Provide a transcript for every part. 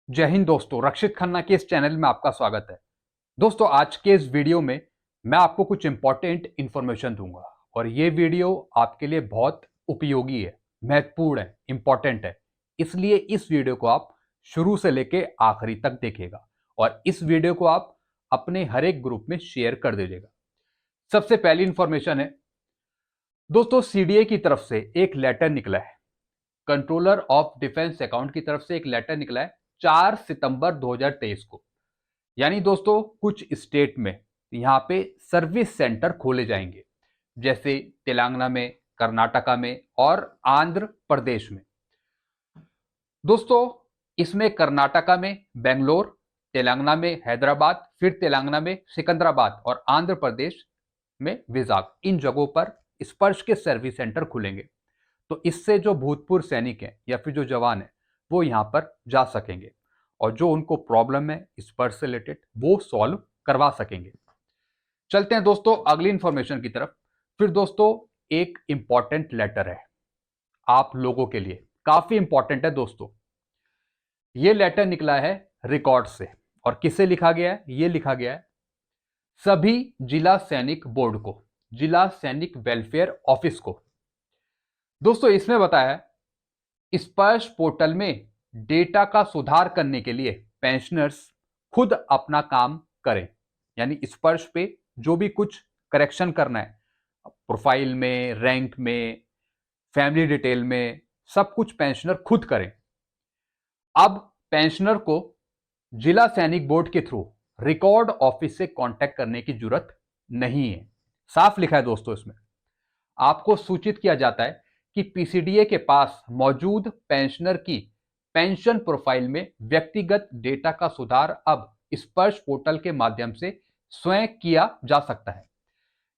जय हिंद दोस्तों, रक्षित खन्ना के इस चैनल में आपका स्वागत है। दोस्तों, आज के इस वीडियो में मैं आपको कुछ इंपॉर्टेंट इंफॉर्मेशन दूंगा और ये वीडियो आपके लिए बहुत उपयोगी है, महत्वपूर्ण है, इंपॉर्टेंट है। इसलिए इस वीडियो को आप शुरू से लेके आखिरी तक देखिएगा और इस वीडियो को आप अपने हर एक ग्रुप में शेयर कर दीजिएगा। सबसे पहली इंफॉर्मेशन है दोस्तों, सीडीए की तरफ से एक लेटर निकला है। कंट्रोलर ऑफ डिफेंस अकाउंट की तरफ से एक लेटर निकला है 4 सितंबर 2023 को। यानी दोस्तों, कुछ स्टेट में यहाँ पे सर्विस सेंटर खोले जाएंगे, जैसे तेलंगाना में, कर्नाटका में और आंध्र प्रदेश में। दोस्तों, इसमें कर्नाटका में बेंगलोर, तेलंगाना में हैदराबाद, फिर तेलंगाना में सिकंदराबाद और आंध्र प्रदेश में विजाग, इन जगहों पर स्पर्श के सर्विस सेंटर खुलेंगे। तो इससे जो भूतपूर्व सैनिक हैं या फिर जो जवान हैं वो यहाँ पर जा सकेंगे और जो उनको प्रॉब्लम है स्पर्श से रिलेटेड वो सॉल्व करवा सकेंगे। चलते हैं दोस्तों अगली इंफॉर्मेशन की तरफ। फिर दोस्तों, एक इंपॉर्टेंट लेटर है आप लोगों के लिए, काफी इंपॉर्टेंट है दोस्तों। ये लेटर निकला है रिकॉर्ड से और किससे लिखा गया है? ये लिखा गया है सभी जिला सैनिक बोर्ड को, जिला सैनिक वेलफेयर ऑफिस को। दोस्तों, इसमें बताया है स्पर्श पोर्टल में डेटा का सुधार करने के लिए पेंशनर्स खुद अपना काम करें। यानी स्पर्श पे जो भी कुछ करेक्शन करना है, प्रोफाइल में, रैंक में, फैमिली डिटेल में, सब कुछ पेंशनर खुद करें। अब पेंशनर को जिला सैनिक बोर्ड के थ्रू रिकॉर्ड ऑफिस से कांटेक्ट करने की जरूरत नहीं है। साफ लिखा है दोस्तों, इसमें आपको सूचित किया जाता है कि पीसीडीए के पास मौजूद पेंशनर की पेंशन प्रोफाइल में व्यक्तिगत डेटा का सुधार अब स्पर्श पोर्टल के माध्यम से स्वयं किया जा सकता है।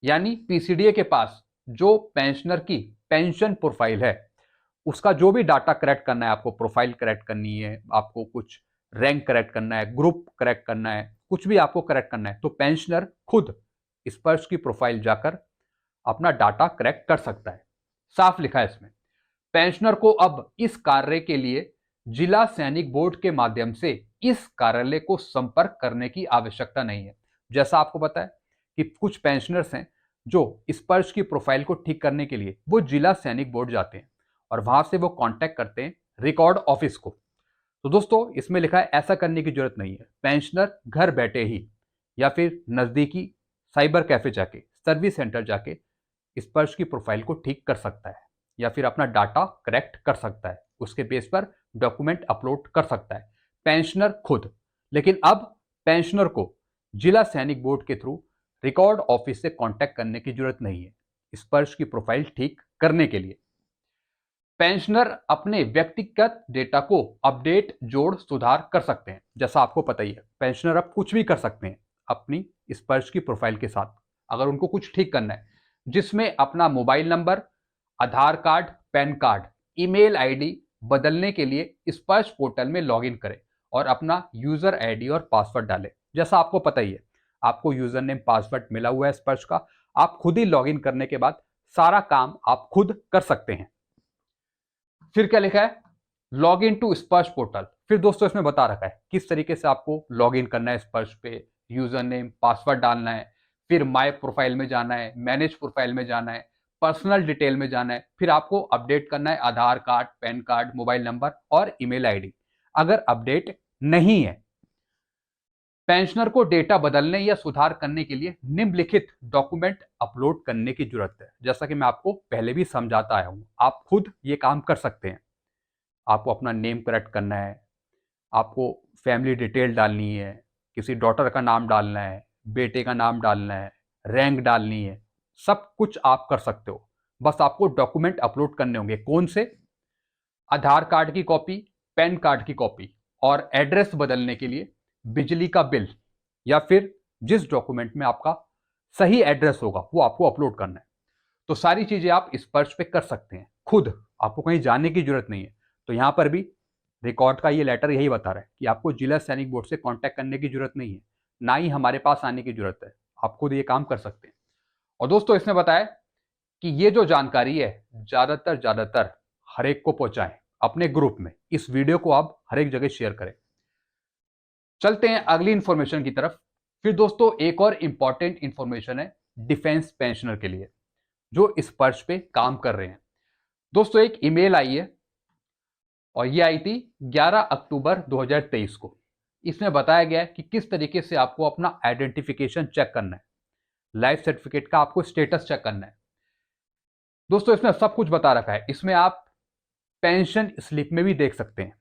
यानी पीसीडीए के पास जो पेंशनर की पेंशन प्रोफाइल है उसका जो भी डाटा करेक्ट करना है, आपको प्रोफाइल करेक्ट करनी है, आपको कुछ रैंक करेक्ट करना है, ग्रुप करेक्ट करना है, कुछ भी आपको करेक्ट करना है, तो पेंशनर खुद स्पर्श की प्रोफाइल जाकर अपना डाटा करेक्ट कर सकता है। साफ लिखा है इसमें। पेंशनर को अब इस कार्य के लिए जिला सैनिक बोर्ड के माध्यम से इस कार्यालय को संपर्क करने की आवश्यकता नहीं है। जैसा आपको पता है कि कुछ पेंशनर्स हैं जो स्पर्श की प्रोफाइल को ठीक करने के लिए वो जिला सैनिक बोर्ड जाते हैं और वहां से वो कांटेक्ट करते हैं रिकॉर्ड ऑफिस को। तो दोस्तों, इसमें लिखा है ऐसा करने की जरूरत नहीं है। पेंशनर घर बैठे ही या फिर नजदीकी साइबर कैफे जाके, सर्विस सेंटर जाके स्पर्श की प्रोफाइल को ठीक कर सकता है या फिर अपना डाटा करेक्ट कर सकता है, उसके बेस पर डॉक्यूमेंट अपलोड कर सकता है पेंशनर खुद। लेकिन अब पेंशनर को जिला सैनिक बोर्ड के थ्रू रिकॉर्ड ऑफिस से कांटेक्ट करने की जरूरत नहीं है स्पर्श की प्रोफाइल ठीक करने के लिए। पेंशनर अपने व्यक्तिगत डेटा को अपडेट, जोड़, सुधार कर सकते हैं। जैसा आपको पता ही है, पेंशनर अब कुछ भी कर सकते हैं अपनी स्पर्श की प्रोफाइल के साथ। अगर उनको कुछ ठीक करना है जिसमें अपना mobile number, Aadhaar card, PAN card, email ID बदलने के लिए स्पर्श पोर्टल में लॉगिन करें और अपना यूजर आईडी और पासवर्ड डालें। जैसा आपको पता ही है, आपको यूजर नेम पासवर्ड मिला हुआ है स्पर्श का, आप खुद ही लॉगिन करने के बाद सारा काम आप खुद कर सकते हैं। फिर क्या लिखा है? लॉग इन टू स्पर्श पोर्टल। फिर दोस्तों, इसमें बता रखा है किस तरीके से आपको लॉग इन करना है स्पर्श पे, यूजर नेम, पासवर्ड डालना है, फिर माय प्रोफाइल में जाना है, मैनेज प्रोफाइल में जाना है, पर्सनल डिटेल में जाना है, फिर आपको अपडेट करना है Aadhaar card, PAN card, mobile number और ईमेल आईडी। अगर अपडेट नहीं है, पेंशनर को डेटा बदलने या सुधार करने के लिए निम्नलिखित डॉक्यूमेंट अपलोड करने की जरूरत है। जैसा कि मैं आपको पहले भी समझाता आया हूं, आप खुद ये काम कर सकते हैं। आपको अपना नेम करेक्ट करना है, आपको फैमिली डिटेल डालनी है, किसी डॉटर का नाम डालना है, बेटे का नाम डालना है, रैंक डालनी है, सब कुछ आप कर सकते हो। बस आपको डॉक्यूमेंट अपलोड करने होंगे। कौन से? आधार कार्ड की कॉपी, पैन कार्ड की कॉपी और एड्रेस बदलने के लिए बिजली का बिल या फिर जिस डॉक्यूमेंट में आपका सही एड्रेस होगा वो आपको अपलोड करना है। तो सारी चीजें आप स्पर्श पे कर सकते हैं खुद, आपको कहीं जाने की जरूरत नहीं है। तो यहां पर भी रिकॉर्ड का ये लेटर यही बता रहा है कि आपको जिला सैनिक बोर्ड से कांटेक्ट करने की जरूरत नहीं है, ना ही हमारे पास आने की जरूरत है। आप खुद ये काम कर सकते हैं। और दोस्तों, इसमें बताया कि ये जो जानकारी है ज्यादातर हर एक को पहुंचाएं अपने ग्रुप में। इस वीडियो को आप हर एक जगह शेयर करें। चलते हैं अगली इंफॉर्मेशन की तरफ। फिर दोस्तों एक और इंपॉर्टेंट इंफॉर्मेशन है डिफेंस पेंशनर के लिए जो स्पर्श पे काम कर रहे हैं। दोस्तों एक ईमेल आई है और ये आई थी 11 अक्टूबर 2023 को। इसमें बताया गया है कि किस तरीके से आपको अपना आइडेंटिफिकेशन चेक करना है, लाइफ सर्टिफिकेट का आपको स्टेटस चेक करना है। दोस्तों इसमें सब कुछ बता रखा है। इसमें आप पेंशन स्लिप में भी देख सकते हैं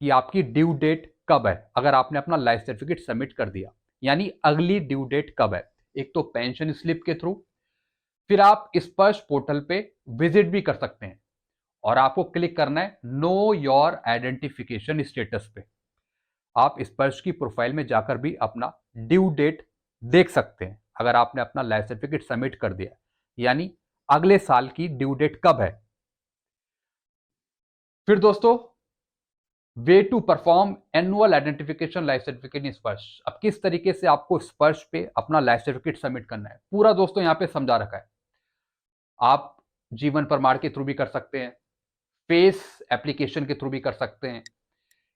कि आपकी ड्यू डेट कब है। अगर आपने अपना लाइफ सर्टिफिकेट सबमिट कर दिया यानी अगली ड्यू डेट कब है, एक तो पेंशन स्लिप के थ्रू, फिर आप स्पर्श पोर्टल पे विजिट भी कर सकते हैं और आपको क्लिक करना है नो योर आइडेंटिफिकेशन स्टेटस पे। आप स्पर्श की प्रोफाइल में जाकर भी अपना ड्यू डेट देख सकते हैं अगर आपने अपना लाइफ सर्टिफिकेट सबमिट कर दिया यानी अगले साल की ड्यू डेट कब है। फिर दोस्तों way to perform annual identification life certificate in Sparsh. अब किस तरीके से आपको स्पर्श पे अपना लाइफ सर्टिफिकेट सबमिट करना है पूरा दोस्तों यहां पे समझा रखा है। आप जीवन प्रमाण के थ्रू भी कर सकते हैं, फेस एप्लीकेशन के थ्रू भी कर सकते हैं।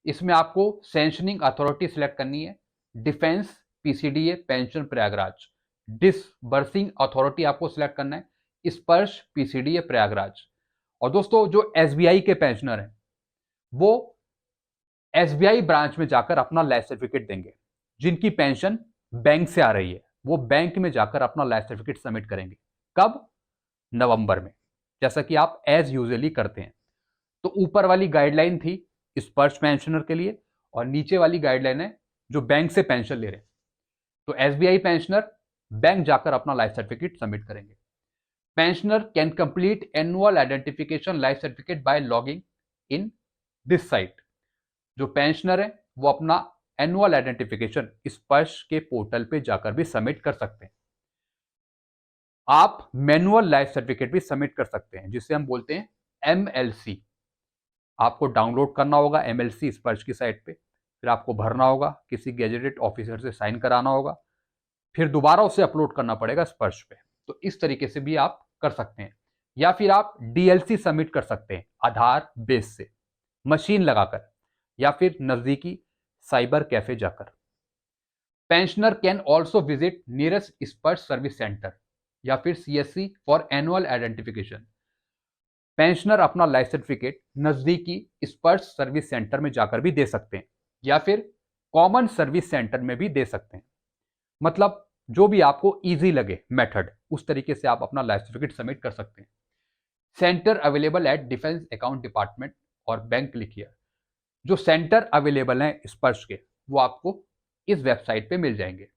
इसमें आपको सैंक्शनिंग अथॉरिटी सिलेक्ट करनी है, defence PCDA pension Prayagraj. Disbursing authority आपको सिलेक्ट करना है, स्पर्श पीसीडीए प्रयागराज। और दोस्तों जो एसबीआई के पेंशनर हैं वो एसबीआई ब्रांच में जाकर अपना लाइफ सर्टिफिकेट देंगे। जिनकी पेंशन बैंक से आ रही है वो बैंक में जाकर अपना लाइफ सर्टिफिकेट सबमिट करेंगे। कब? नवंबर में, जैसा कि आप एज यूजुअली करते हैं। तो ऊपर वाली गाइडलाइन थी स्पर्श पेंशनर के लिए और नीचे वाली गाइडलाइन है जो बैंक से पेंशन ले रहे हैं। तो एसबीआई पेंशनर बैंक जाकर अपना लाइफ सर्टिफिकेट सबमिट करेंगे। Pensioner can complete annual identification life certificate bye logging in this site. जो पेंशनर है वो अपना एनुअल आइडेंटिफिकेशन स्पर्श के पोर्टल पे जाकर भी सबमिट कर सकते हैं। आप मैनुअल लाइफ सर्टिफिकेट भी सबमिट कर सकते हैं जिसे हम बोलते हैं एमएलसी। आपको डाउनलोड करना होगा एमएलसी स्पर्श की साइट पे, फिर आपको भरना होगा, किसी गैजेटेड ऑफिसर से साइन कराना होगा, फिर दोबारा उसे अपलोड करना पड़ेगा स्पर्श पे। तो इस तरीके से भी आप कर सकते हैं। या फिर आप डीएलसी सबमिट कर सकते हैं आधार बेस से मशीन लगाकर या फिर नजदीकी साइबर कैफे जाकर। Pensioner can also visit nearest स्पर्श सर्विस सेंटर या फिर CSC for annual identification. Pensioner अपना लाइफ सर्टिफिकेट नजदीकी स्पर्श सर्विस सेंटर में जाकर भी दे सकते हैं या फिर कॉमन सर्विस सेंटर में भी दे सकते हैं। मतलब जो भी आपको इजी लगे मेथड उस तरीके से आप अपना लाइफ सर्टिफिकेट सबमिट कर सकते हैं। Centre available at defence account department और बैंक लिखिए। जो सेंटर अवेलेबल हैं स्पर्श के वो आपको इस वेबसाइट पे मिल जाएंगे,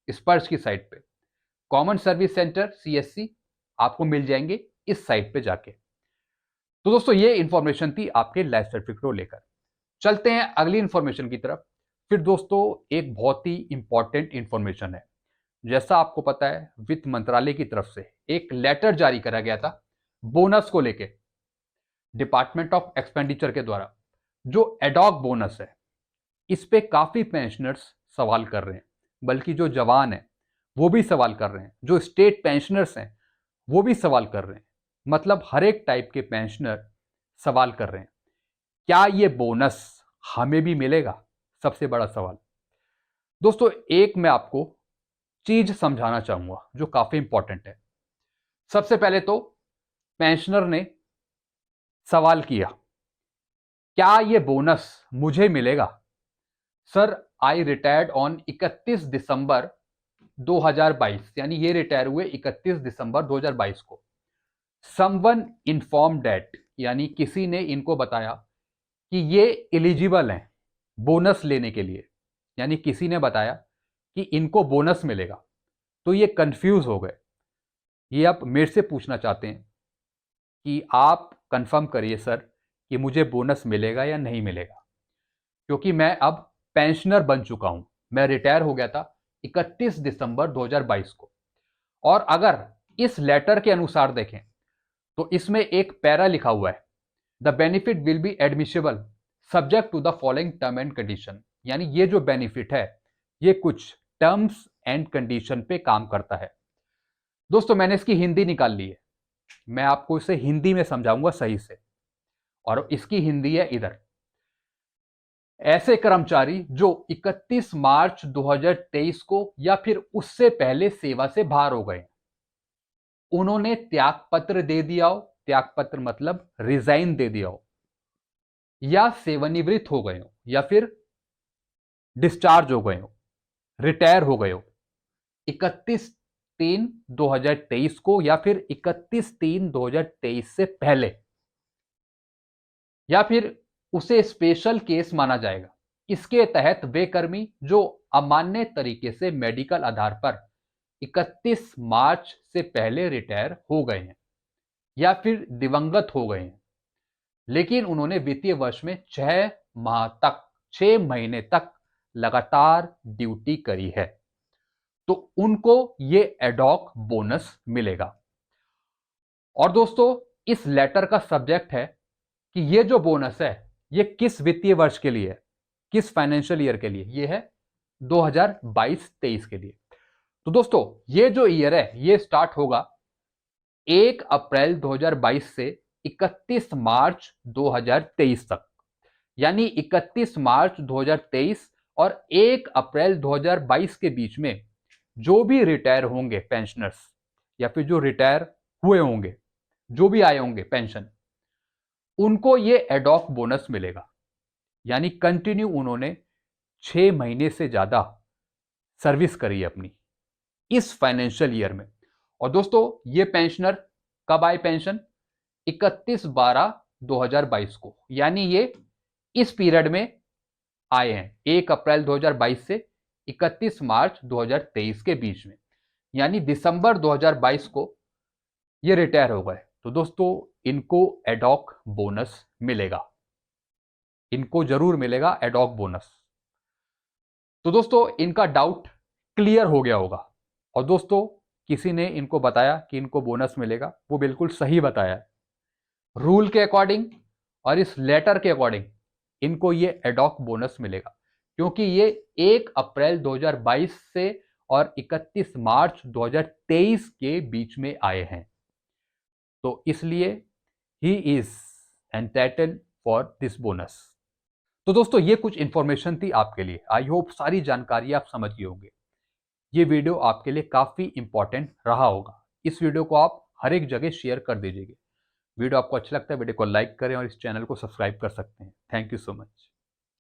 स्पर्श की साइट पे। कॉमन सर्विस सेंटर सीएससी आपको मिल जाएंगे इस साइट पे जाके। तो दोस्तों ये इंफॉर्मेशन थी आपके लाइफ सर्टिफिकेट को लेकर। चलते हैं अगली इंफॉर्मेशन की तरफ। फिर दोस्तों एक बहुत ही इंपॉर्टेंट इंफॉर्मेशन है। जैसा आपको पता है वित्त मंत्रालय की तरफ से एक लेटर जारी करा गया था बोनस को लेके डिपार्टमेंट ऑफ एक्सपेंडिचर के द्वारा। जो एडॉक बोनस है इस पे काफी पेंशनर्स सवाल कर रहे हैं, बल्कि जो जवान हैं वो भी सवाल कर रहे हैं, जो स्टेट पेंशनर्स हैं वो भी सवाल कर रहे हैं। मतलब हर एक टाइप के पेंशनर सवाल कर रहे हैं क्या ये बोनस हमें भी मिलेगा। सबसे बड़ा सवाल दोस्तों एक मैं आपको चीज समझाना चाहूंगा जो काफी इंपॉर्टेंट है। सबसे पहले तो पेंशनर ने सवाल किया क्या ये बोनस मुझे मिलेगा। सर आई रिटायर्ड ऑन 31 दिसंबर 2022 यानी ये रिटायर हुए 31 दिसंबर 2022 को। समवन इन्फॉर्म डेट यानी किसी ने इनको बताया कि ये एलिजिबल हैं बोनस लेने के लिए, यानी किसी ने बताया कि इनको बोनस मिलेगा। तो ये कंफ्यूज हो गए। ये अब मेरे से पूछना चाहते हैं कि आप कंफर्म करिए सर कि मुझे बोनस मिलेगा या नहीं मिलेगा, क्योंकि मैं अब पेंशनर बन चुका हूं। मैं रिटायर हो गया था 31 दिसंबर 2022 को। और अगर इस लेटर के अनुसार देखें तो इसमें एक पैरा लिखा हुआ है the benefit will be admissible subject to the following term and condition. यानी ये जो बेनिफिट है ये कुछ टर्म्स एंड कंडीशन पे काम करता है। दोस्तों मैंने इसकी हिंदी निकाल ली है, मैं आपको इसे हिंदी में समझाऊंगा सही से। और इसकी हिंदी है इधर। ऐसे कर्मचारी जो 31 मार्च 2023 को या फिर उससे पहले सेवा से बाहर हो गए, उन्होंने त्यागपत्र दे दिया हो, त्यागपत्र मतलब रिजाइन दे दिया हो, या सेवानिवृत्त हो गए हो, या फिर डिस्चार्ज हो गए हो, रिटायर हो गए हो 31/3/2023 को या फिर 31/3/2023 से पहले, या फिर उसे स्पेशल केस माना जाएगा। इसके तहत वे कर्मी जो अमान्य तरीके से मेडिकल आधार पर 31 मार्च से पहले रिटायर हो गए हैं या फिर दिवंगत हो गए हैं, लेकिन उन्होंने वित्तीय वर्ष में 6 महीने तक लगातार ड्यूटी करी है, तो उनको ये एडॉक बोनस मिलेगा। और दोस्तों, इस लेटर का सब्जेक्ट है कि ये जो बोनस है ये किस वित्तीय वर्ष के लिए है, किस फाइनेंशियल ईयर के लिए, ये है 2022-23 के लिए। तो दोस्तों, ये जो ईयर है ये स्टार्ट होगा 1 अप्रैल 2022 से 31 मार्च 2023 तक, यानी 31 मार्च 2023 और 1 अप्रैल 2022 के बीच में जो भी रिटायर होंगे पेंशनर्स, या फिर जो रिटायर हुए होंगे, जो भी आए होंगे पेंशन, उनको ये एडॉक बोनस मिलेगा। यानी कंटिन्यू उन्होंने 6 महीने से ज्यादा सर्विस करी है अपनी इस फाइनेंशियल ईयर में। और दोस्तों, ये पेंशनर कब आए पेंशन? 31/12/2022 को, यानी ये इस पीरियड में आए हैं 1 अप्रैल 2022 से 31 मार्च 2023 के बीच में, यानी दिसंबर 2022 को ये रिटायर हो गए। तो दोस्तों, इनको एडॉक बोनस मिलेगा, इनको जरूर मिलेगा एडॉक बोनस। तो दोस्तों, इनका डाउट क्लियर हो गया होगा। और दोस्तों, किसी ने इनको बताया कि इनको बोनस मिलेगा, वो बिल्कुल सही बताया है। रूल के अकॉर्डिंग और इस लेटर के अकॉर्डिंग इनको ये एडॉक बोनस मिलेगा, क्योंकि ये 1 अप्रैल 2022 से और 31 मार्च 2023 के बीच में आए हैं, तो इसलिए he is entitled for this bonus. तो दोस्तों, ये कुछ इंफॉर्मेशन थी आपके लिए। आई होप सारी जानकारी आप समझ गए होंगे। ये वीडियो आपके लिए काफी इंपॉर्टेंट रहा होगा। इस वीडियो को आप हर एक जगह शेयर कर दीजिएगा। वीडियो आपको अच्छा लगता है, वीडियो को लाइक करें और इस चैनल को सब्सक्राइब कर सकते हैं। Thank you so much.